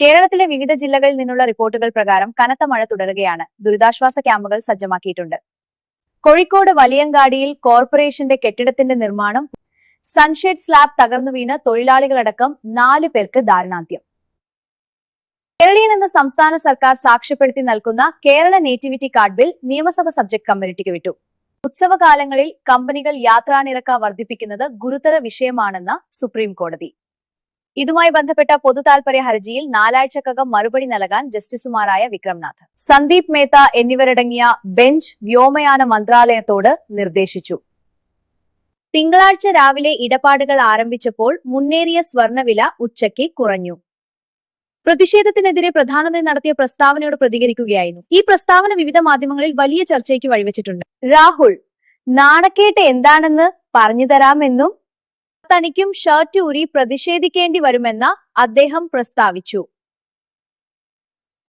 കേരളത്തിലെ വിവിധ ജില്ലകളിൽ നിന്നുള്ള റിപ്പോർട്ടുകൾ പ്രകാരം കനത്ത മഴ തുടരുകയാണ്. ദുരിതാശ്വാസ ക്യാമ്പുകൾ സജ്ജമാക്കിയിട്ടുണ്ട്. കോഴിക്കോട് വലിയങ്ങാടിയിൽ കോർപ്പറേഷന്റെ കെട്ടിടത്തിന്റെ നിർമ്മാണം സൺഷെയ്ഡ് സ്ലാബ് തകർന്നു വീണ് തൊഴിലാളികളടക്കം 4 പേർക്ക് ദാരുണാന്ത്യം. കേരളീയൻ എന്ന സംസ്ഥാന സർക്കാർ സാക്ഷ്യപ്പെടുത്തി നൽകുന്ന കേരള നേറ്റിവിറ്റി കാർഡ് ബിൽ നിയമസഭ സബ്ജക്ട് കമ്മിറ്റിക്ക് വിട്ടു. ഉത്സവകാലങ്ങളിൽ കമ്പനികൾ യാത്രാനിരക്ക് വർദ്ധിപ്പിക്കുന്നത് ഗുരുതര വിഷയമാണെന്ന് സുപ്രീം കോടതി. ഇതുമായി ബന്ധപ്പെട്ട പൊതുതാൽപര്യ ഹർജിയിൽ 4 ആഴ്ചക്കകം മറുപടി നൽകാൻ ജസ്റ്റിസുമാരായ വിക്രംനാഥ്, സന്ദീപ് മേത്ത എന്നിവരടങ്ങിയ ബെഞ്ച് വ്യോമയാന മന്ത്രാലയത്തോട് നിർദ്ദേശിച്ചു. തിങ്കളാഴ്ച രാവിലെ ഇടപാടുകൾ ആരംഭിച്ചപ്പോൾ മുന്നേറിയ സ്വർണ്ണവില ഉച്ചയ്ക്ക് കുറഞ്ഞു. പ്രതിഷേധത്തിനെതിരെ പ്രധാനമന്ത്രി നടത്തിയ പ്രസ്താവനയോട് പ്രതികരിക്കുകയായിരുന്നു. ഈ പ്രസ്താവന വിവിധ മാധ്യമങ്ങളിൽ വലിയ ചർച്ചയ്ക്ക് വഴിവെച്ചിട്ടുണ്ട്. രാഹുൽ നാണക്കേട്ട് എന്താണെന്ന് പറഞ്ഞുതരാമെന്നും തനിക്കും ഷർട്ട് ഊരി പ്രതിഷേധിക്കേണ്ടി വരുമെന്ന് അദ്ദേഹം പ്രസ്താവിച്ചു.